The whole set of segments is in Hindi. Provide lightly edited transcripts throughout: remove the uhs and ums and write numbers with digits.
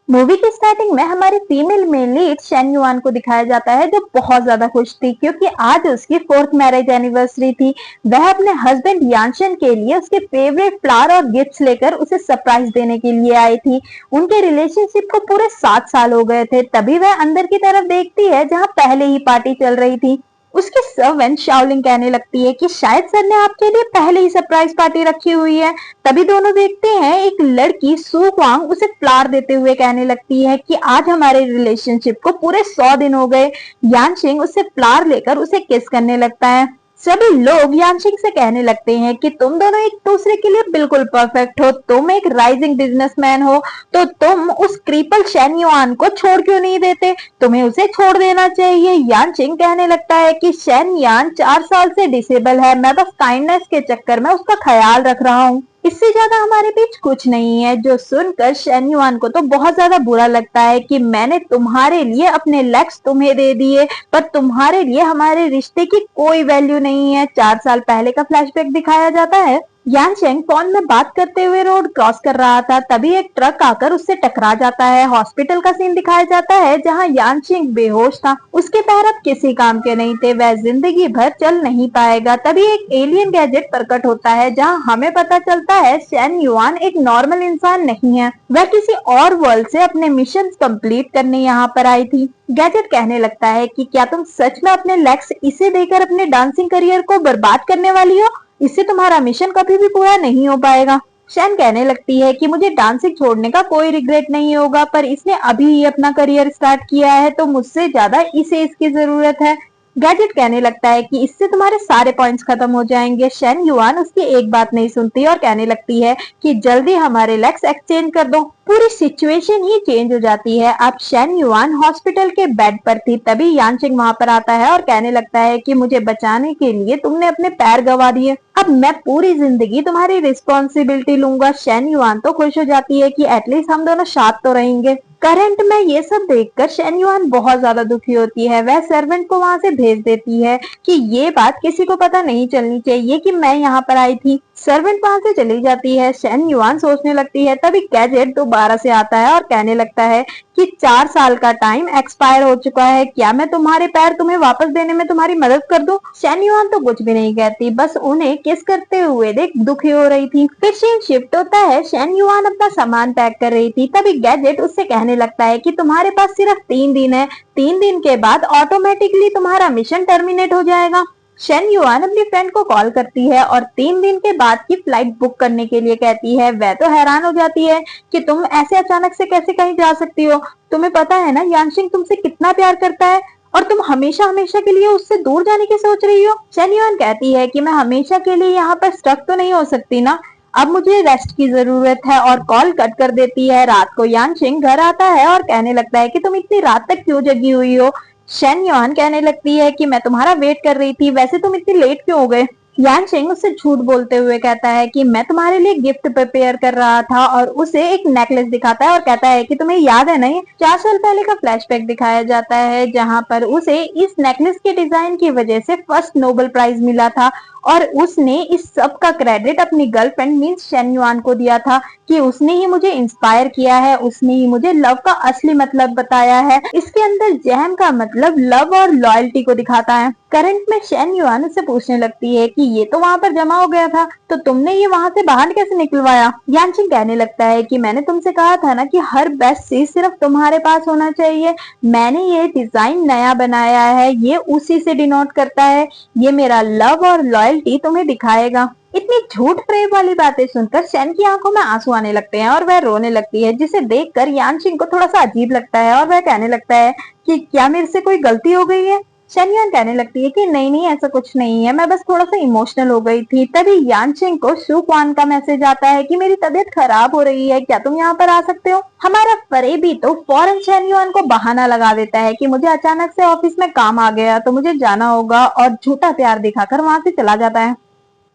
मूवी की स्टार्टिंग में हमारी female main lead Shane yuan को दिखाया जाता है, जो बहुत ज्यादा खुश थी क्योंकि आज उसकी 4th मैरिज एनिवर्सरी थी। वह अपने हस्बैंड यानशन के लिए उसके फेवरेट फ्लावर और गिफ्ट्स लेकर उसे सरप्राइज देने के लिए आई थी। उनके रिलेशनशिप को पूरे 7 साल हो गए थे। तभी वह अंदर की तरफ देखती है जहाँ पहले ही पार्टी चल रही थी। उसकी सर्वेंट शाओलिंग कहने लगती है कि शायद सर ने आपके लिए पहले ही सरप्राइज पार्टी रखी हुई है। तभी दोनों देखते हैं एक लड़की सू क्वांग उसे फ्लावर देते हुए कहने लगती है कि आज हमारे रिलेशनशिप को पूरे 100 दिन हो गए। यानशिंग उससे फ्लावर लेकर उसे किस करने लगता है। सभी लोग यानशिंग से कहने लगते हैं कि तुम दोनों एक दूसरे के लिए बिल्कुल परफेक्ट हो। तुम एक राइजिंग बिजनेसमैन हो, तो तुम उस क्रीपल शेन युआन को छोड़ क्यों नहीं देते? तुम्हें उसे छोड़ देना चाहिए। यानशिंग कहने लगता है कि शेन यान 4 साल से डिसेबल है, मैं बस काइंडनेस के चक्कर में उसका ख्याल रख रहा हूँ। इससे ज्यादा हमारे बीच कुछ नहीं है। जो सुनकर शेन युआन को तो बहुत ज्यादा बुरा लगता है कि मैंने तुम्हारे लिए अपने लेग्स तुम्हें दे दिए, पर तुम्हारे लिए हमारे रिश्ते की कोई वैल्यू नहीं है। 4 साल पहले का फ्लैशबैक दिखाया जाता है। यानशेंग फोन में बात करते हुए रोड क्रॉस कर रहा था, तभी एक ट्रक आकर उससे टकरा जाता है। हॉस्पिटल का सीन दिखाया जाता है जहां यानशेंग बेहोश था। उसके पैर अब किसी काम के नहीं थे, वह जिंदगी भर चल नहीं पाएगा। तभी एक एलियन गैजेट प्रकट होता है जहां हमें पता चलता है शेन युआन एक नॉर्मल इंसान नहीं है, वह किसी और वर्ल्ड से अपने मिशन कंप्लीट करने यहाँ पर आई थी। गैजेट कहने लगता है कि क्या तुम सच में अपने लेग्स इसे देकर अपने डांसिंग करियर को बर्बाद करने वाली हो? इससे तुम्हारा मिशन कभी भी पूरा नहीं हो पाएगा। शैन कहने लगती है कि मुझे डांसिंग छोड़ने का कोई रिग्रेट नहीं होगा, पर इसने अभी ही अपना करियर स्टार्ट किया है, तो मुझसे ज्यादा इसे इसकी जरूरत है। गैजेट कहने लगता है कि इससे तुम्हारे सारे पॉइंट्स खत्म हो जाएंगे। शेन युआन उसकी एक बात नहीं सुनती और कहने लगती है कि जल्दी हमारे लेग्स एक्सचेंज कर दो। पूरी सिचुएशन ही चेंज हो जाती है। अब शेन युआन हॉस्पिटल के बेड पर थी, तभी यानशिंग वहां पर आता है और कहने लगता है कि मुझे बचाने के लिए तुमने अपने पैर गवा दिए, अब मैं पूरी जिंदगी तुम्हारी रिस्पॉन्सिबिलिटी लूंगा। शेन युआन तो खुश हो जाती है कि एटलीस्ट हम दोनों साथ तो रहेंगे। करंट में ये सब देखकर शेन युआन बहुत ज्यादा दुखी होती है। वह सर्वेंट को वहां से भेज देती है कि ये बात किसी को पता नहीं चलनी चाहिए कि मैं यहाँ पर आई थी। सर्वेंट वहां से चली जाती है। शेन युआन सोचने लगती है, तभी गैजेट दोबारा से आता है और कहने लगता है कि 4 साल का टाइम एक्सपायर हो चुका है, क्या मैं तुम्हारे पैर तुम्हें वापस देने में तुम्हारी मदद कर दूं? शेन युआन तो कुछ भी नहीं कहती, बस उन्हें किस करते हुए देख दुखी हो रही थी। फिर सीन शिफ्ट होता है। शेन युआन अपना सामान पैक कर रही थी, तभी गैजेट उससे कहने लगता है कि तुम्हारे पास सिर्फ 3 दिन है, 3 दिन के बाद ऑटोमेटिकली तुम्हारा मिशन टर्मिनेट हो जाएगा। शेन युआन अपनी फ्रेंड को कॉल करती है और 3 दिन के बाद की फ्लाइट बुक करने के लिए कहती है। वह तो हैरान हो जाती है कि तुम ऐसे अचानक से कैसे कहीं जा सकती हो? तुम्हें पता है ना यानशिंग तुमसे कितना प्यार करता है, और तुम हमेशा हमेशा के लिए उससे दूर जाने की सोच रही हो। शेन युआन कहती है कि मैं हमेशा के लिए यहाँ पर स्टक तो नहीं हो सकती ना, अब मुझे रेस्ट की जरूरत है, और कॉल कट कर देती है। रात को यानशिंग घर आता है और कहने लगता है कि तुम इतनी रात तक क्यों जगी हुई हो? शेन युआन कहने लगती है कि मैं तुम्हारा वेट कर रही थी, वैसे तुम इतनी लेट क्यों हो गए? यानशिंग उससे झूठ बोलते हुए कहता है कि मैं तुम्हारे लिए गिफ्ट प्रिपेयर कर रहा था, और उसे एक नेकलेस दिखाता है और कहता है कि तुम्हें याद है नहीं, 4 साल पहले का फ्लैशबैक दिखाया जाता है जहां पर उसे इस नेकलेस के डिजाइन की वजह से फर्स्ट नोबेल प्राइज मिला था, और उसने इस सब का क्रेडिट अपनी गर्लफ्रेंड मींस शेन युआन को दिया था कि उसने ही मुझे इंस्पायर किया है, उसने ही मुझे लव का असली मतलब बताया है। इसके अंदर जैम का मतलब लव और लॉयल्टी को दिखाता है। करंट में शेन युआन उससे पूछने लगती है कि ये तो वहां पर जमा हो गया था, तो तुमने ये वहां से बाहर कैसे निकलवाया? यानशिंग कहने लगता है कि मैंने तुमसे कहा था ना कि हर बेस्ट चीज सिर्फ तुम्हारे पास होना चाहिए, मैंने ये डिजाइन नया बनाया है, ये उसी से डिनोट करता है, ये मेरा लव और लॉयल्टी तुम्हें दिखाएगा। इतनी झूठ प्रेम वाली बातें सुनकर शेन की आंखों में आंसू आने लगते हैं और वह रोने लगती है, जिसे देखकर यानशिंग को थोड़ा सा अजीब लगता है और वह कहने लगता है कि क्या मेरे से कोई गलती हो गई है? शेन युआन कहने लगती है कि नहीं नहीं, ऐसा कुछ नहीं है, मैं बस थोड़ा सा इमोशनल हो गई थी। तभी यानशिंग को शू क्वान का मैसेज आता है कि मेरी तबीयत खराब हो रही है, क्या तुम यहाँ पर आ सकते हो? हमारा फरेबी तो फौरन शेन युआन को बहाना लगा देता है कि मुझे अचानक से ऑफिस में काम आ गया तो मुझे जाना होगा, और झूठा प्यार दिखाकर वहां से चला जाता है।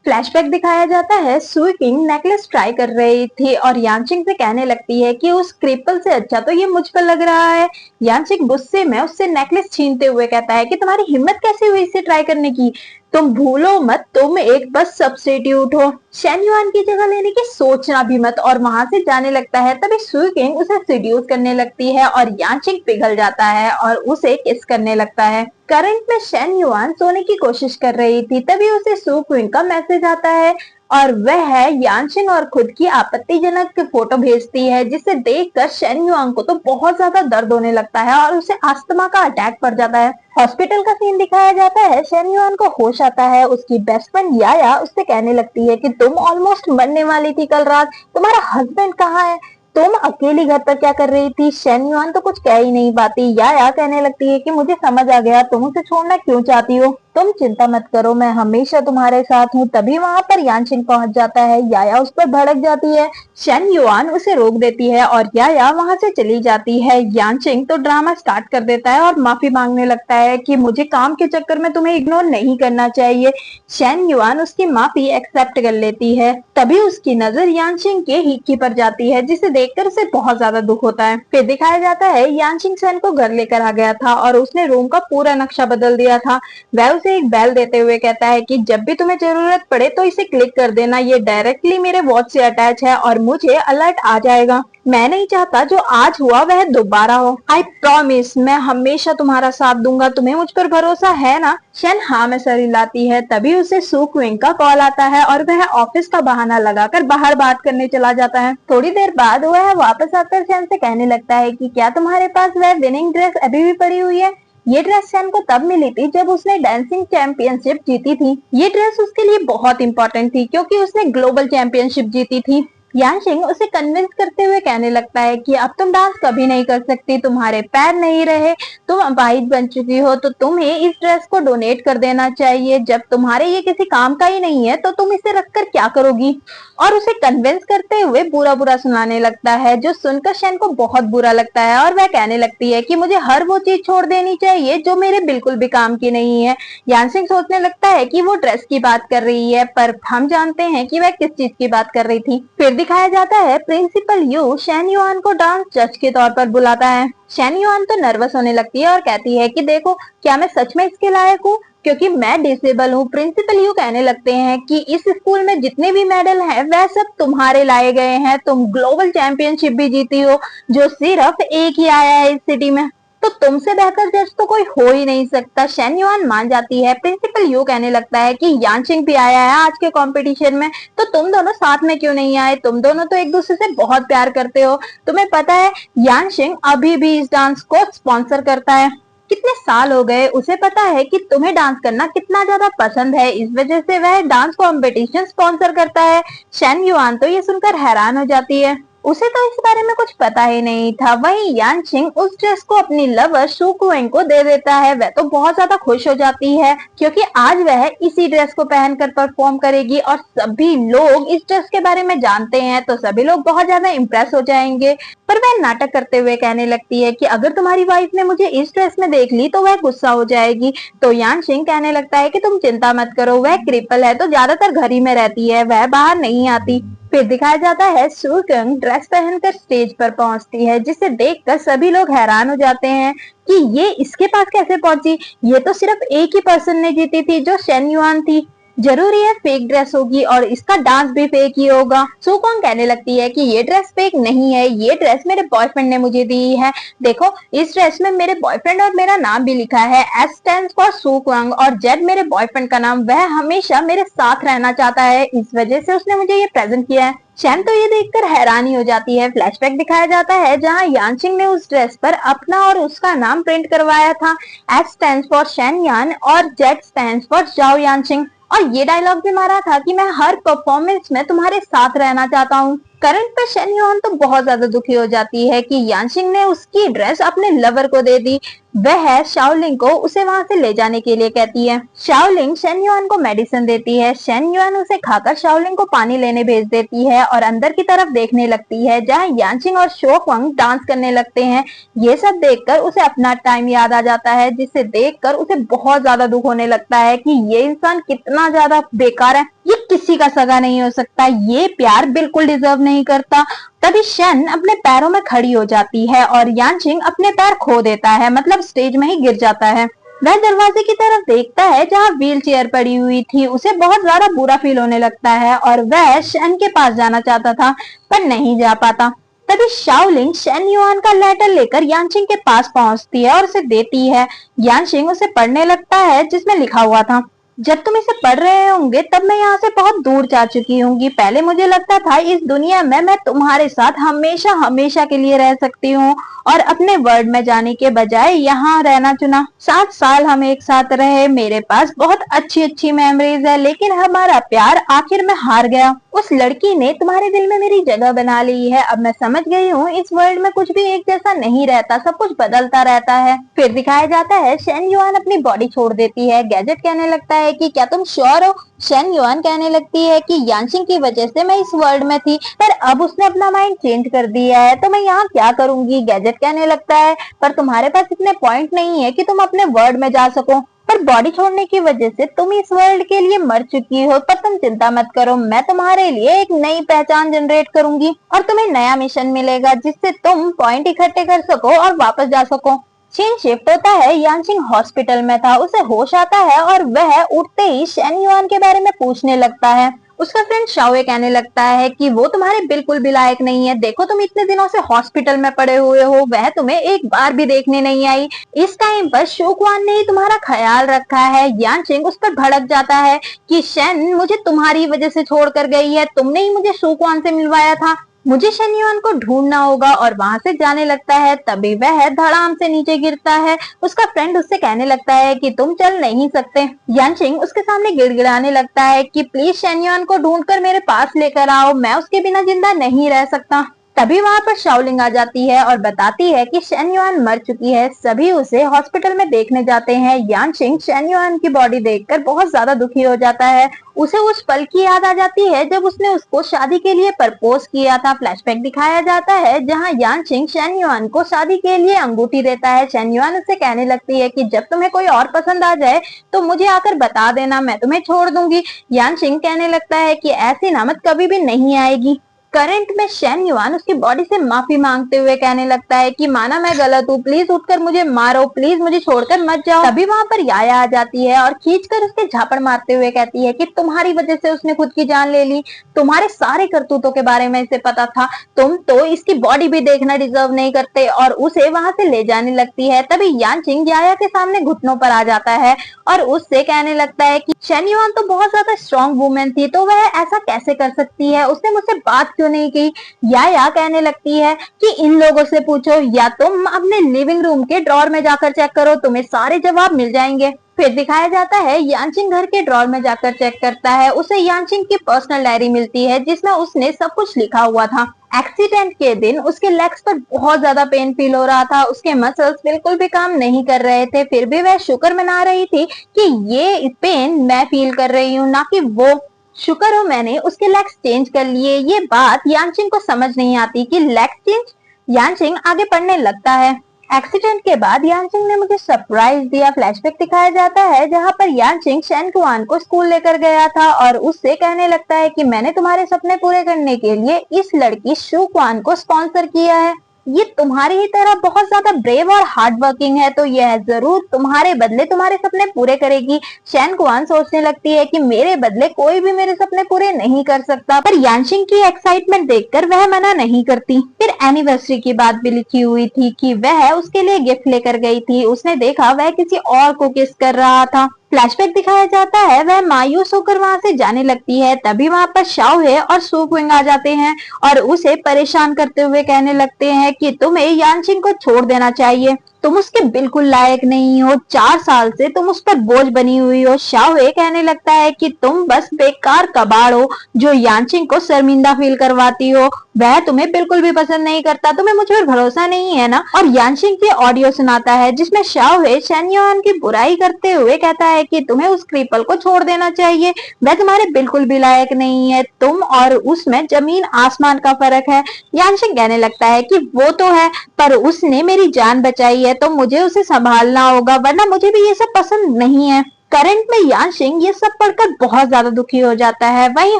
फ्लैशबैक दिखाया जाता है। सुई किंग नेकलेस ट्राई कर रही थी और यानशिंग से कहने लगती है कि उस क्रिपल से अच्छा तो ये मुझ पर लग रहा है। यानशिंग गुस्से में उससे नेकलेस छीनते हुए कहता है कि तुम्हारी हिम्मत कैसे हुई इसे ट्राई करने की? तुम भूलो मत, तुम एक बस सब्स्टिट्यूट हो। शेन युआन की जगह लेने की सोचना भी मत, और वहां से जाने लगता है। तभी सू किंग उसे सीड्यूस करने लगती है और यानचिंग पिघल जाता है और उसे किस करने लगता है। करंट में शेन युआन सोने की कोशिश कर रही थी, तभी उसे सू किंग का मैसेज आता है और वह यानशिंग और खुद की आपत्तिजनक फोटो भेजती है, जिसे देखकर शेन युआन को तो बहुत ज्यादा दर्द होने लगता है और उसे अस्थमा का अटैक पड़ जाता है। हॉस्पिटल का सीन दिखाया जाता है। शेन युआन को होश आता है। उसकी बेस्ट फ्रेंड याया उससे कहने लगती है कि तुम ऑलमोस्ट मरने वाली थी कल रात, तुम्हारा हस्बैंड कहाँ है, तुम अकेली घर पर क्या कर रही थी। शेन युआन तो कुछ कह ही नहीं पाती। याया कहने लगती है कि मुझे समझ आ गया, तुम उसे छोड़ना क्यों चाहती हो, तुम चिंता मत करो, मैं हमेशा तुम्हारे साथ हूँ। तभी वहां पर यानशिंग पहुंच जाता है। याया उस पर भड़क जाती है। शेन युआन उसे रोक देती है और याया वहां से चली जाती है। यानशिंग तो ड्रामा स्टार्ट कर देता है और माफी मांगने लगता है कि मुझे काम के चक्कर में तुम्हें इग्नोर नहीं करना चाहिए। शेन युआन उसकी माफी एक्सेप्ट कर लेती है। तभी उसकी नजर यानशिंग के हिक्की पर जाती है, जिसे देखकर उसे बहुत ज्यादा दुख होता है। फिर दिखाया जाता है यानशिंग शेन को घर लेकर आ गया था और उसने रूम का पूरा नक्शा बदल दिया था। वह उसे एक बेल देते हुए कहता है कि जब भी तुम्हें जरूरत पड़े तो इसे क्लिक कर देना, ये डायरेक्टली मेरे वॉच से अटैच है और मुझे अलर्ट आ जाएगा। मैं नहीं चाहता जो आज हुआ वह दोबारा हो। आई प्रॉमिस, मैं हमेशा तुम्हारा साथ दूंगा, तुम्हें मुझ पर भरोसा है ना। शेन हाँ में सर हिलाती है। तभी उसे सू क्विंग का कॉल आता है और वह ऑफिस का बहाना लगाकर बाहर बात करने चला जाता है। थोड़ी देर बाद वह वापस आकर शेन से कहने लगता है कि क्या तुम्हारे पास वह विनिंग ड्रेस अभी भी पड़ी हुई है। ये ड्रेस शेन को तब मिली थी जब उसने डांसिंग चैंपियनशिप जीती थी। ये ड्रेस उसके लिए बहुत इंपॉर्टेंट थी क्योंकि उसने ग्लोबल चैंपियनशिप जीती थी। यानशिंग उसे कन्विंस करते हुए कहने लगता है कि अब तुम डांस कभी नहीं कर सकती, तुम्हारे पैर नहीं रहे, तुम अपाहिज बन चुकी हो, तो तुम्हें इस ड्रेस को डोनेट कर देना चाहिए। जब तुम्हारे ये किसी काम का ही नहीं है तो तुम इसे रखकर क्या करोगी। और उसे कन्विंस करते हुए बुरा बुरा सुनाने लगता है, जो सुनकर शेन को बहुत बुरा लगता है और वह कहने लगती है कि मुझे हर वो चीज छोड़ देनी चाहिए जो मेरे बिल्कुल भी काम की नहीं है। यानशिंग सोचने लगता है कि वो ड्रेस की बात कर रही है, पर हम जानते हैं कि वह किस चीज की बात कर रही थी। फिर दिखाया जाता है प्रिंसिपल यू शेन युआन को डांस जज के तौर पर बुलाता है। शेन युआन तो नर्वस होने लगती है और कहती है कि देखो, क्या मैं सच में इसके लायक हूँ, क्योंकि मैं डिसेबल हूँ। प्रिंसिपल यू कहने लगते हैं कि इस स्कूल में जितने भी मेडल हैं वह सब तुम्हारे लाए गए हैं, तुम ग्लोबल चैंपियनशिप भी जीती हो, जो सिर्फ एक ही आया है इस सिटी में, तो तुमसे बेहतर जज तो कोई हो ही नहीं सकता। शेन युआन मान जाती है। प्रिंसिपल यू कहने लगता है कि यानशिंग भी आया है आज के कंपटीशन में, तो तुम दोनों साथ में क्यों नहीं आए, तुम दोनों तो एक दूसरे से बहुत प्यार करते हो। तुम्हें पता है यानशिंग अभी भी इस डांस को स्पॉन्सर करता है, कितने साल हो गए, उसे पता है कि तुम्हें डांस करना कितना ज्यादा पसंद है, इस वजह से वह डांस कंपटीशन स्पॉन्सर करता है। शेन युआन तो ये सुनकर हैरान हो जाती है, उसे तो इस बारे में कुछ पता ही नहीं था। वहीं यानशिंग उस ड्रेस को अपनी लवर सू क्विंग को दे देता है। वह तो बहुत ज्यादा खुश हो जाती है क्योंकि आज वह इसी ड्रेस को पहनकर परफॉर्म करेगी और सभी लोग इस ड्रेस के बारे में जानते हैं, तो सभी लोग बहुत ज्यादा इम्प्रेस हो जाएंगे। पर वह नाटक करते हुए कहने लगती है कि अगर तुम्हारी वाइफ ने मुझे इस ड्रेस में देख ली तो वह गुस्सा हो जाएगी। तो यानशिंग कहने लगता है कि तुम चिंता मत करो, वह क्रिपल है तो ज्यादातर घर ही में रहती है, वह बाहर नहीं आती। फिर दिखाया जाता है सू किंग ड्रेस पहनकर स्टेज पर पहुंचती है, जिसे देखकर सभी लोग हैरान हो जाते हैं कि ये इसके पास कैसे पहुंची। ये तो सिर्फ एक ही पर्सन ने जीती थी जो शेन युआन थी, जरूरी है फेक ड्रेस होगी और इसका डांस भी फेक ही होगा। सू किंग कहने लगती है कि ये ड्रेस फेक नहीं है, ये ड्रेस मेरे बॉयफ्रेंड ने मुझे दी है, देखो इस ड्रेस में मेरे बॉयफ्रेंड और मेरा नाम भी लिखा है। S stands for Su King और जेड मेरे बॉयफ्रेंड का नाम, वह हमेशा मेरे साथ रहना चाहता है, इस वजह से उसने मुझे ये प्रेजेंट किया है। शेन तो ये देखकर हैरानी हो जाती है। फ्लैशबैक दिखाया जाता है जहां यानशिंग ने उस ड्रेस पर अपना और उसका नाम प्रिंट करवाया था। एस स्टैंड्स फॉर शेन यान और जेड स्टैंड्स फॉर जाओ यानशिंग, और ये डायलॉग भी मारा था कि मैं हर परफॉर्मेंस में तुम्हारे साथ रहना चाहता हूँ। करंट पे शेन युआन तो बहुत ज्यादा दुखी हो जाती है कि यानशिंग ने उसकी ड्रेस अपने लवर को दे दी। वह शाओलिंग को उसे वहां से ले जाने के लिए कहती है। शाओलिंग शेन युआन को मेडिसिन देती है। शेन युआन उसे खाकर शाओलिंग को पानी लेने भेज देती है और अंदर की तरफ देखने लगती है जहां यानशिंग और शो क्विंग डांस करने लगते हैं। ये सब देखकर उसे अपना टाइम याद आ जाता है, जिसे देखकर उसे बहुत ज्यादा दुख होने लगता है कि ये इंसान कितना ज्यादा बेकार है, ये किसी का सगा नहीं हो सकता, ये प्यार बिल्कुल डिजर्व नहीं करता। तभी शेन अपने पैरों में खड़ी हो जाती है और यानशिंग अपने पैर खो देता है, मतलब स्टेज में ही गिर जाता है। वह दरवाजे की तरफ देखता है जहाँ व्हील चेयर पड़ी हुई थी। उसे बहुत ज्यादा बुरा फील होने लगता है और वह शन के पास जाना चाहता था पर नहीं जा पाता। तभी शाओलिंग शेन युआन का लेटर लेकर यानशिंग के पास पहुंचती है और उसे देती है। यानशिंग उसे पढ़ने लगता है जिसमें लिखा हुआ था, जब तुम इसे पढ़ रहे होंगे तब मैं यहाँ से बहुत दूर जा चुकी होंगी। पहले मुझे लगता था इस दुनिया में मैं तुम्हारे साथ हमेशा हमेशा के लिए रह सकती हूँ और अपने वर्ल्ड में जाने के बजाय यहाँ रहना चुना। 7 साल हम एक साथ रहे, मेरे पास बहुत अच्छी अच्छी मेमोरीज है, लेकिन हमारा प्यार आखिर में हार गया। उस लड़की ने तुम्हारे दिल में मेरी जगह बना ली है। अब मैं समझ गई हूँ इस वर्ल्ड में कुछ भी एक जैसा नहीं रहता, सब कुछ बदलता रहता है। फिर दिखाया जाता है शेन युआन अपनी बॉडी छोड़ देती है। गैजेट कहने लगता है कि क्या तुम श्योर हो? शेन युआन कहने लगती है कि यानशिंग की वजह से मैं इस वर्ल्ड में थी, पर अब उसने अपना माइंड चेंज कर दिया है तो मैं यहाँ क्या करूंगी? गैजेट कहने लगता है पर तुम्हारे पास इतने पॉइंट नहीं है कि तुम अपने वर्ल्ड में जा सको, पर बॉडी छोड़ने की वजह से तुम इस वर्ल्ड के लिए मर चुकी हो। पर तुम चिंता मत करो, मैं तुम्हारे लिए एक नई पहचान जनरेट करूंगी और तुम्हें नया मिशन मिलेगा जिससे तुम पॉइंट इकट्ठे कर सको और वापस जा सको। सीन शिफ्ट होता है। यानशिंग हॉस्पिटल में था, उसे होश आता है और वह उठते ही शेन युआन के बारे में पूछने लगता है। उसका फ्रेंड शाओए कहने लगता है कि वो तुम्हारे बिल्कुल भी लायक नहीं है। देखो तुम इतने दिनों से हॉस्पिटल में पड़े हुए हो, वह तुम्हें एक बार भी देखने नहीं आई। इस टाइम पर शोकवान ने ही तुम्हारा ख्याल रखा है। यानशिंग उस पर भड़क जाता है कि शेन मुझे तुम्हारी वजह से छोड़कर गई है, तुमने ही मुझे शोकवान से मिलवाया था, मुझे शेन युआन को ढूंढना होगा और वहां से जाने लगता है। तभी वह धड़ाम से नीचे गिरता है। उसका फ्रेंड उससे कहने लगता है कि तुम चल नहीं सकते। यानशिंग उसके सामने गिड़गिड़ाने लगता है कि प्लीज शेन युआन को ढूंढकर मेरे पास लेकर आओ, मैं उसके बिना जिंदा नहीं रह सकता। तभी वहां पर शाओलिंग आ जाती है और बताती है कि शेन युआन मर चुकी है। सभी उसे हॉस्पिटल में देखने जाते हैं। यानशिंग शेन युआन की बॉडी देखकर बहुत ज्यादा दुखी हो जाता है। उसे उस पल की याद आ जाती है जब उसने उसको शादी के लिए प्रपोज किया था। फ्लैशबैक दिखाया जाता है जहां यानशिंग शेन युआन को शादी के लिए अंगूठी देता है। शेन युआन उससे कहने लगती है कि जब तुम्हें कोई और पसंद आ जाए तो मुझे आकर बता देना, मैं तुम्हें छोड़ दूंगी। यानशिंग कहने लगता है कि ऐसी नामत कभी भी नहीं आएगी। करंट में शेन युआन उसकी बॉडी से माफी मांगते हुए कहने लगता है कि माना मैं गलत हूँ, प्लीज उठकर मुझे मारो, प्लीज मुझे छोड़कर मत जाओ। तभी वहां पर याया आ जाती है और खींचकर उसके झापड़ मारते हुए कहती है कि तुम्हारी वजह से उसने खुद की जान ले ली, तुम्हारे सारे करतूतों के बारे में इसे पता था, तुम तो इसकी बॉडी भी देखना डिजर्व नहीं करते, और उसे वहां से ले जाने लगती है। तभी यानशिंग याया के सामने घुटनों पर आ जाता है और उससे कहने लगता है कि शेन युआन तो बहुत ज्यादा स्ट्रॉन्ग वुमेन थी, तो वह ऐसा कैसे कर सकती है, उसने मुझसे बात क्यों नहीं की। या कहने लगती है कि इन लोगों से पूछो या तुम अपने लिविंग रूम के ड्रॉर में जाकर चेक करो, तुम्हें सारे जवाब मिल जाएंगे। फिर दिखाया जाता है यानशिंग घर के ड्रॉर में जाकर चेक करता है। उसे यानशिंग की पर्सनल डायरी मिलती है जिसमें उसने सब कुछ लिखा हुआ था। एक्सीडेंट के दिन उसके लेग्स पर बहुत ज्यादा पेन फील हो रहा था, उसके मसल्स बिल्कुल भी काम नहीं कर रहे थे, फिर भी वह शुक्र मना रही थी कि ये पेन मैं फील कर रही हूँ, ना कि वो। शुक्र हो मैंने उसके लेग्स चेंज कर लिए। ये बात यानशिंग को समझ नहीं आती कि लेग्स चेंज। यानशिंग आगे पढ़ने लगता है। एक्सीडेंट के बाद यानशिंग ने मुझे सरप्राइज दिया। फ्लैशबैक दिखाया जाता है जहां पर यानशिंग शेन कुआन को स्कूल लेकर गया था और उससे कहने लगता है कि मैंने तुम्हारे सपने पूरे करने के लिए इस लड़की शू कुआन को स्पॉन्सर किया है। ये तुम्हारी ही तरह बहुत ज्यादा ब्रेव और हार्ड वर्किंग है, तो यह जरूर तुम्हारे बदले तुम्हारे सपने पूरे करेगी। शेन कुआन सोचने लगती है कि मेरे बदले कोई भी मेरे सपने पूरे नहीं कर सकता, पर यानशिंग की एक्साइटमेंट देखकर वह मना नहीं करती। फिर एनिवर्सरी की बात भी लिखी हुई थी कि वह उसके लिए गिफ्ट लेकर गई थी। उसने देखा वह किसी और को किस कर रहा था। फ्लैशबैक दिखाया जाता है वह मायूस होकर वहां से जाने लगती है। तभी वहां पर शाओहे और सूक्विंग आ जाते हैं और उसे परेशान करते हुए कहने लगते हैं कि तुम्हें यानशिंग को छोड़ देना चाहिए, तुम उसके बिल्कुल लायक नहीं हो, 4 साल से तुम उस पर बोझ बनी हुई हो। शाओहे कहने लगता है कि तुम बस बेकार कबाड़ हो जो यानशिंग को शर्मिंदा फील करवाती हो, वह तुम्हें बिल्कुल भी पसंद नहीं करता, तुम्हें मुझ पर भरोसा नहीं है ना। और यानशिंग की ऑडियो सुनाता है जिसमें शाओहे शेन युआन की बुराई करते हुए कहता है कि तुम्हें उस क्रीपल को छोड़ देना चाहिए, वह तुम्हारे बिल्कुल भी लायक नहीं है, तुम और उसमें जमीन आसमान का फर्क है। यानशिंग कहने लगता है कि वो तो है, पर उसने मेरी जान बचाई है तो मुझे उसे संभालना होगा, वरना मुझे भी ये सब पसंद नहीं है। करंट में यानशिंग ये सब पढ़कर बहुत ज्यादा दुखी हो जाता है। वहीं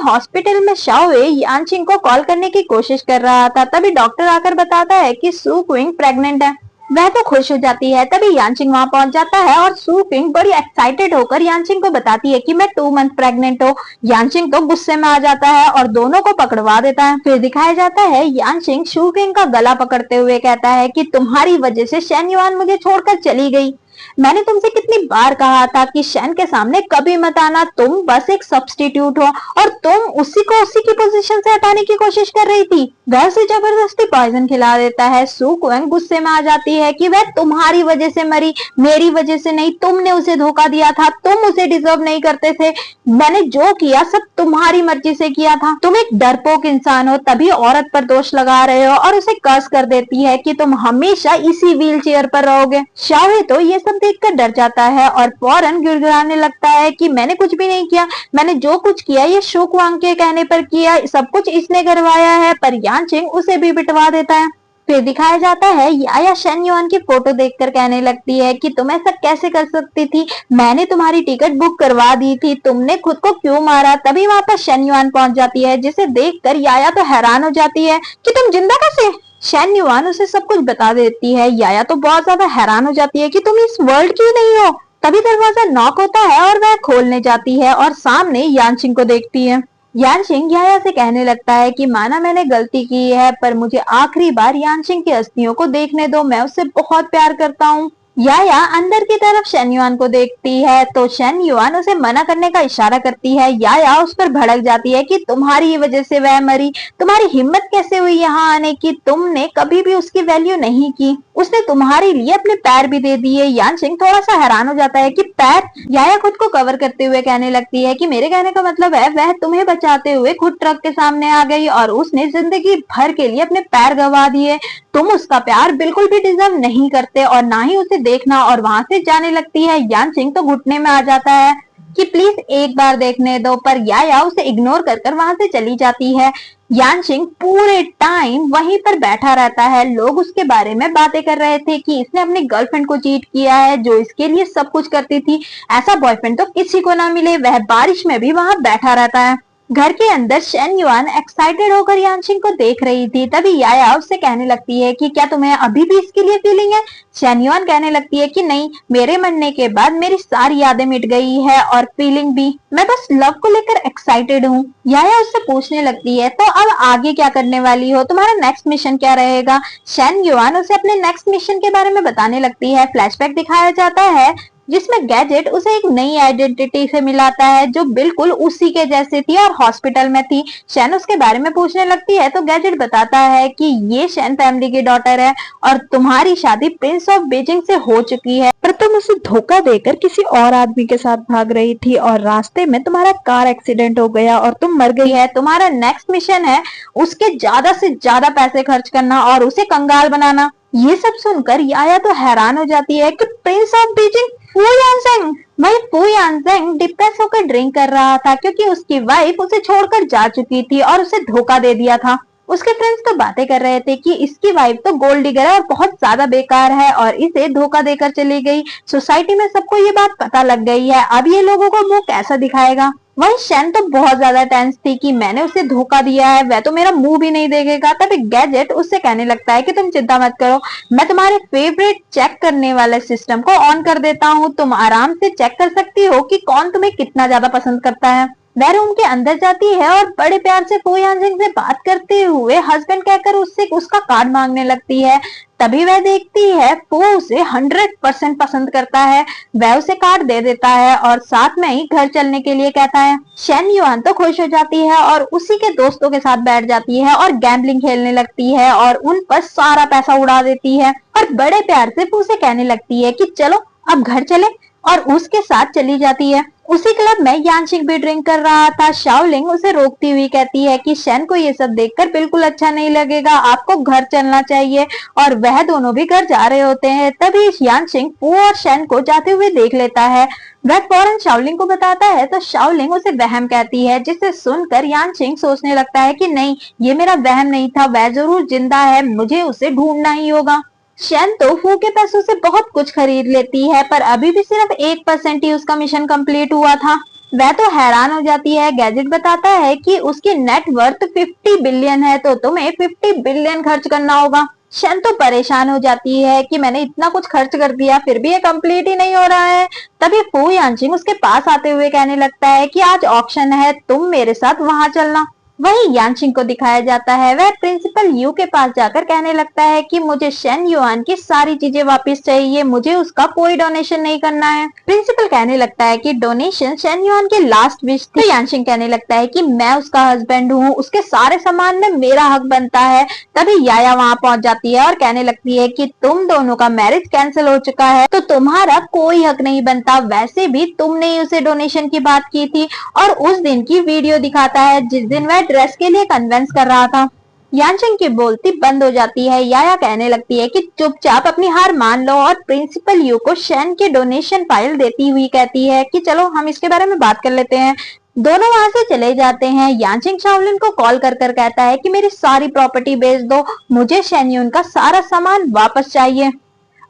हॉस्पिटल में शाओए यानशिंग को कॉल करने की कोशिश कर रहा था। तभी डॉक्टर आकर बताता है कि सूक्विंग प्रेग्नेंट है। वह तो खुश हो जाती है। तभी यानचिंग वहां पहुंच जाता है और सू किंग बड़ी एक्साइटेड होकर यानचिंग को बताती है कि मैं 2 मंथ प्रेग्नेंट हूँ। यानचिंग तो गुस्से में आ जाता है और दोनों को पकड़वा देता है। फिर दिखाया जाता है यानचिंग सू किंग का गला पकड़ते हुए कहता है कि तुम्हारी वजह से शेन युआन मुझे छोड़कर चली गई। मैंने तुमसे कितनी बार कहा था कि शेन के सामने कभी मत आना, तुम बस एक सब्स्टिट्यूट हो और तुम उसी को उसी की पोजीशन से हटाने की कोशिश कर रही थी। वह उसे जबरदस्ती पॉइजन खिला देता है। सू क्वेंग गुस्से में आ जाती है कि वह तुम्हारी वजह से मरी, मेरी वजह से नहीं। तुमने उसे धोखा दिया था, तुम उसे डिजर्व नहीं करते थे। मैंने जो किया सब तुम्हारी मर्जी से किया था। तुम एक डरपोक इंसान हो, तभी औरत पर दोष लगा रहे हो और उसे कर्स कर देती है कि तुम हमेशा इसी व्हील चेयर पर रहोगे। शाओहे तो ये सब देखकर डर जाता है और फौरन गिड़गिड़ाने लगता है कि मैंने कुछ भी नहीं किया, मैंने जो कुछ किया ये शू क्वांग के कहने पर किया, सब कुछ इसने करवाया है। पर यानचिंग उसे भी पिटवा देता है। फिर दिखाया जाता है याया शेन युआन की फोटो देखकर कहने लगती है कि तुम ऐसा कैसे कर सकती थी, मैंने तुम्हारी टिकट बुक करवा दी थी, तुमने खुद को क्यों मारा। तभी वहां पर शेन युआन पहुंच जाती है, जिसे देखकर याया तो हैरान हो जाती है कि तुम जिंदा कैसे। शेन युआन उसे सब कुछ बता देती है। याया तो बहुत ज्यादा हैरान हो जाती है कि तुम इस वर्ल्ड की नहीं हो। तभी दरवाजा नॉक होता है और वह खोलने जाती है और सामने यानचिंग को देखती है। यानचिंग याया से कहने लगता है कि माना मैंने गलती की है, पर मुझे आखिरी बार यानचिंग की अस्थियों को देखने दो, मैं उससे बहुत प्यार करता हूँ। याया अंदर की तरफ शेन युआन को देखती है तो शेन युआन उसे मना करने का इशारा करती है। याया उस पर भड़क जाती है कि तुम्हारी ही वजह से वह मरी, तुम्हारी हिम्मत कैसे हुई यहाँ आने की, तुमने कभी भी उसकी वैल्यू नहीं की, उसने तुम्हारे लिए अपने पैर भी दे दिए। यानचिंग थोड़ा सा हैरान हो जाता है कि पैर। याया खुद को कवर करते हुए कहने लगती है कि मेरे कहने का मतलब है वह तुम्हें बचाते हुए खुद ट्रक के सामने आ गई और उसने जिंदगी भर के लिए अपने पैर गंवा दिए। तुम उसका प्यार बिल्कुल भी डिजर्व नहीं करते और ना ही उसे देखना। और वहां से जाने लगती है। यानचिंग तो घुटने में आ जाता है कि प्लीज एक बार देखने दो, पर याया उसे इग्नोर कर वहां से चली जाती है। यानचिंग पूरे टाइम वहीं पर बैठा रहता है। लोग उसके बारे में बातें कर रहे थे कि इसने अपनी गर्लफ्रेंड को चीट किया है जो इसके लिए सब कुछ करती थी, ऐसा बॉयफ्रेंड तो किसी को ना मिले। वह बारिश में भी वहां बैठा रहता है। घर के अंदर शेन युआन एक्साइटेड होकर यानचिंग को देख रही थी। तभी याया उससे कहने लगती है कि क्या तुम्हें अभी भी इसके लिए फीलिंग है। शेन युआन कहने लगती है कि नहीं, मेरे मरने के बाद मेरी सारी यादें मिट गई है और फीलिंग भी, मैं बस लव को लेकर एक्साइटेड हूँ। याया उससे पूछने लगती है तो अब आगे क्या करने वाली हो, तुम्हारा नेक्स्ट मिशन क्या रहेगा। शेन युआन उसे अपने नेक्स्ट मिशन के बारे में बताने लगती है। फ्लैशबैक दिखाया जाता है जिसमें गैजेट उसे एक नई आइडेंटिटी से मिलाता है जो बिल्कुल उसी के जैसे थी और हॉस्पिटल में थी। शेन उसके बारे में पूछने लगती है तो गैजेट बताता है कि ये शेन फैमिली की डॉटर है और तुम्हारी शादी प्रिंस ऑफ बीजिंग से हो चुकी है, पर तुम उसे धोखा देकर किसी और आदमी के साथ भाग रही थी और रास्ते में तुम्हारा कार एक्सीडेंट हो गया और तुम मर गई है। तुम्हारा नेक्स्ट मिशन है उसके ज्यादा से ज्यादा पैसे खर्च करना और उसे कंगाल बनाना। ये सब सुनकर याया तो हैरान हो जाती है कि प्रिंस ऑफ बीजिंग फू यानसेंग। वही फू यानसेंग डिप्रेस होकर ड्रिंक कर रहा था क्योंकि उसकी वाइफ उसे छोड़कर जा चुकी थी और उसे धोखा दे दिया था। उसके फ्रेंड्स तो बातें कर रहे थे कि इसकी वाइफ तो गोल्ड डिगर है और बहुत ज्यादा बेकार है और इसे धोखा देकर चली गई। सोसाइटी में सबको ये बात पता लग गई है, अब ये लोगों को मुंह कैसा दिखाएगा। वही शेन तो बहुत ज्यादा टेंस थी कि मैंने उसे धोखा दिया है, वह तो मेरा मुंह भी नहीं देखेगा। तभी गैजेट उससे कहने लगता है कि तुम चिंता मत करो, मैं तुम्हारे फेवरेट चेक करने वाले सिस्टम को ऑन कर देता हूँ, तुम आराम से चेक कर सकती हो कि कौन तुम्हें कितना ज्यादा पसंद करता है। वह रूम के अंदर जाती है और बड़े प्यार से फू यानजिंग से बात करते हुए हस्बैंड कहकर उससे उसका कार्ड मांगने लगती है। तभी वह देखती है फू उसे 100% पसंद करता है। वह उसे कार्ड दे देता है और साथ में ही घर चलने के लिए कहता है। शेन युआन तो खुश हो जाती है और उसी के दोस्तों के साथ बैठ जाती है और गैम्बलिंग खेलने लगती है और उन पर सारा पैसा उड़ा देती है और बड़े प्यार से फू से कहने लगती है कि चलो अब घर चले और उसके साथ चली जाती है। उसी क्लब में यानचिंग भी ड्रिंक कर रहा था। शाओलिंग उसे रोकती हुई कहती है कि शेन को ये सब देखकर बिल्कुल अच्छा नहीं लगेगा, आपको घर चलना चाहिए और वह दोनों भी घर जा रहे होते हैं। तभी यानचिंग फू और शेन को जाते हुए देख लेता है। वह फौरन शाओलिंग को बताता है तो शाओलिंग उसे वहम कहती है, जिसे सुनकर यानचिंग सोचने लगता है कि नहीं, ये मेरा वहम नहीं था, वह जरूर जिंदा है, मुझे उसे ढूंढना ही होगा। शेन तो फू के पैसों से बहुत कुछ खरीद लेती है पर अभी भी सिर्फ 1% ही उसका मिशन कंप्लीट हुआ था। वह तो हैरान हो जाती है। गैजेट बताता है कि उसकी नेटवर्थ 50 बिलियन है तो तुम्हें 50 बिलियन खर्च करना होगा। शन तो परेशान हो जाती है कि मैंने इतना कुछ खर्च कर दिया फिर भी ये कंप्लीट ही नहीं हो रहा है। तभी फू यानचिंग उसके पास आते हुए कहने लगता है कि आज ऑक्शन है, तुम मेरे साथ वहां चलना। वही यानचिंग को दिखाया जाता है, वह प्रिंसिपल यू के पास जाकर कहने लगता है कि मुझे शेन युआन की सारी चीजें वापस चाहिए, मुझे उसका कोई डोनेशन नहीं करना है। प्रिंसिपल कहने लगता है कि डोनेशन शेन युआन की लास्ट विश थी। तो यानचिंग कहने लगता है कि मैं उसका हस्बैंड हूँ, उसके सारे सामान में मेरा हक बनता है। तभी याया वहां पहुंच जाती है और कहने लगती है कि तुम दोनों का मैरिज कैंसिल हो चुका है तो तुम्हारा कोई हक नहीं बनता, वैसे भी तुमने ही उसे डोनेशन की बात की थी। और उस दिन की वीडियो दिखाता है जिस दिन वह ड्रेस के लिए कन्विंस कर रहा था। यानचिंग की बोलती बंद हो जाती है। याया कहने लगती है कि चुपचाप अपनी हार मान लो और प्रिंसिपल यू को शेन की डोनेशन फाइल देती हुई कहती है कि चलो हम इसके बारे में बात कर लेते हैं। दोनों वहां से चले जाते हैं। यानचिंग शाओलिन को कॉल कर कर कहता है कि मेरी सारी प्रॉपर्टी बेच दो, मुझे शेन यून का सारा सामान वापस चाहिए।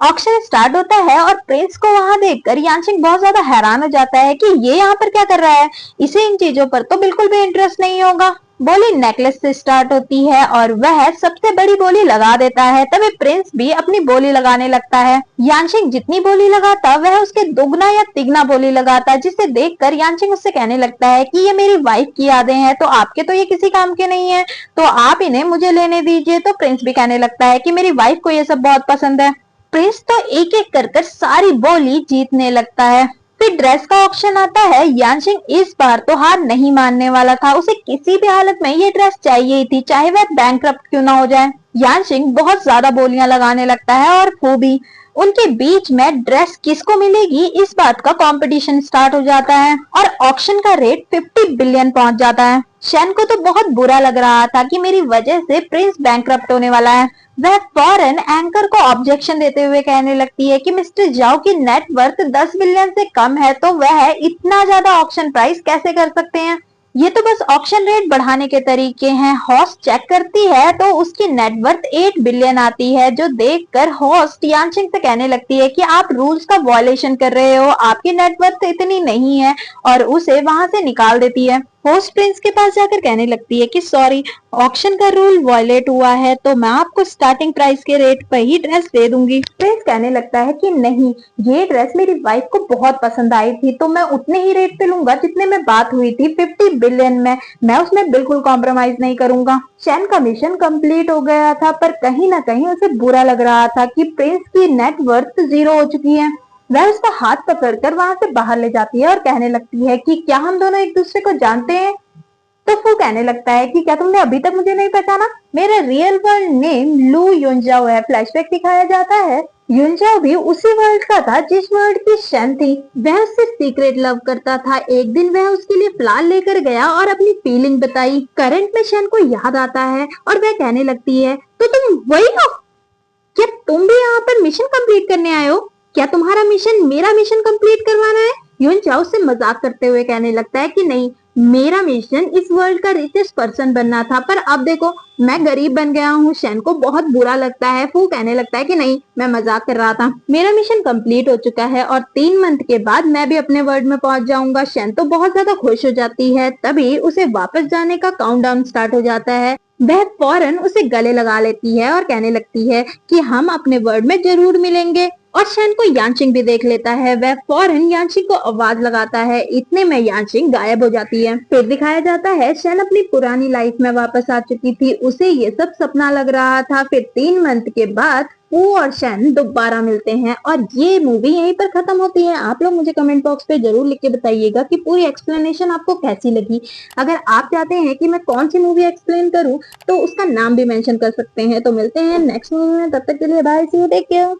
ऑक्शन स्टार्ट होता है और प्रिंस को वहां देखकर यानचिंग बहुत ज्यादा हैरान हो जाता है कि ये यहाँ पर क्या कर रहा है, इसे इन चीजों पर तो बिल्कुल भी इंटरेस्ट नहीं होगा। बोली नेकलेस से स्टार्ट होती है और वह सबसे बड़ी बोली लगा देता है। तभी प्रिंस भी अपनी बोली लगाने लगता है। यानचिंग जितनी बोली लगाता वह उसके दुगना या तिगना बोली लगाता, जिसे देखकर यानचिंग उससे कहने लगता है कि ये मेरी वाइफ की यादें हैं, तो आपके तो ये किसी काम के नहीं है, तो आप इन्हें मुझे लेने दीजिए। तो प्रिंस भी कहने लगता है कि मेरी वाइफ को ये सब बहुत पसंद है। प्रिंस तो एक एक कर सारी बोली जीतने लगता है। फिर ड्रेस का ऑप्शन आता है। यानचिंग इस बार तो हार नहीं मानने वाला था, उसे किसी भी हालत में ये ड्रेस चाहिए ही थी, चाहे वह बैंकक्रप्ट क्यों ना हो जाए। यानचिंग बहुत ज्यादा बोलियां लगाने लगता है और फू भी। उनके बीच में ड्रेस किसको मिलेगी इस बात का कंपटीशन स्टार्ट हो जाता है और ऑक्शन का रेट 50 बिलियन पहुंच जाता है। शेन को तो बहुत बुरा लग रहा था कि मेरी वजह से प्रिंस बैंकक्रप्ट होने वाला है। वह फौरन एंकर को ऑब्जेक्शन देते हुए कहने लगती है कि मिस्टर जाओ की नेट वर्थ 10 बिलियन से कम है, तो वह इतना ज्यादा ऑक्शन प्राइस कैसे कर सकते हैं। ये तो बस ऑक्शन रेट बढ़ाने के तरीके हैं। होस्ट चेक करती है तो उसकी नेटवर्थ 8 बिलियन आती है, जो देखकर होस्ट यानचिंग से कहने लगती है कि आप रूल्स का वॉयलेशन कर रहे हो, आपकी नेटवर्थ इतनी नहीं है, और उसे वहां से निकाल देती है। होस्ट प्रिंस के पास जाकर कहने लगती है कि सॉरी, ऑक्शन का रूल वॉयलेट हुआ है, तो मैं आपको स्टार्टिंग प्राइस के रेट पर ही ड्रेस दे दूंगी। प्रिंस कहने लगता है कि नहीं, ये ड्रेस मेरी वाइफ को बहुत पसंद आई थी, तो मैं उतने ही रेट पे लूंगा जितने में बात हुई थी 50 बिलियन में, मैं उसमें बिल्कुल कॉम्प्रोमाइज नहीं करूंगा। शेन का मिशन कंप्लीट हो गया था, पर कहीं ना कहीं उसे बुरा लग रहा था कि प्रिंस की नेटवर्थ 0 हो चुकी है। वह उसका हाथ पकड़कर वहां से बाहर ले जाती है और कहने लगती है कि क्या हम दोनों एक दूसरे को जानते हैं। तो फू कहने लगता है कि क्या तुमने अभी तक मुझे नहीं पहचाना, मेरा रियल वर्ल्ड नेम लू युनजाओ है। फ्लैशबैक दिखाया जाता है, युनजाओ भी उसी वर्ल्ड का था जिस वर्ल्ड की शन थी। वह उससे सीक्रेट लव करता था। एक दिन वह उसके लिए फ्लावर लेकर गया और अपनी फीलिंग बताई। करंट में शन को याद आता है और वह कहने लगती है तो तुम वही हो, क्या तुम भी यहाँ पर मिशन कंप्लीट करने आए हो, क्या तुम्हारा मिशन मेरा मिशन कंप्लीट करवाना है। यून चाओ से मजाक करते हुए कहने लगता है कि नहीं, मेरा मिशन इस वर्ल्ड का रिचेस्ट पर्सन बनना था, पर अब देखो मैं गरीब बन गया हूँ। शेन को बहुत बुरा लगता है। फू कहने लगता है कि नहीं, मैं मजाक कर रहा था, मेरा मिशन कंप्लीट हो चुका है और 3 मंथ के बाद मैं भी अपने वर्ल्ड में पहुंच जाऊंगा। शेन तो बहुत ज्यादा खुश हो जाती है। तभी उसे वापस जाने का काउंटडाउन स्टार्ट हो जाता है। वह फौरन उसे गले लगा लेती है और कहने लगती है कि हम अपने वर्ल्ड में जरूर मिलेंगे। और शेन को यानचिंग भी देख लेता है। वह फौरन यानचिंग को आवाज लगाता है। इतने में यानचिंग गायब हो जाती है। फिर दिखाया जाता है शेन अपनी पुरानी लाइफ में वापस आ चुकी थी। उसे ये सब सपना लग रहा था। फिर 3 मंथ के बाद वो और शेन दोबारा मिलते हैं और ये मूवी यहीं पर खत्म होती है। आप लोग मुझे कमेंट बॉक्स पे जरूर लिख के बताइएगा कि पूरी एक्सप्लेनेशन आपको कैसी लगी। अगर आप चाहते हैं कि मैं कौन सी मूवी एक्सप्लेन करूं तो उसका नाम भी मेंशन कर सकते हैं। तो मिलते हैं नेक्स्ट मूवी में, तब तक के लिए bye, see you, take care.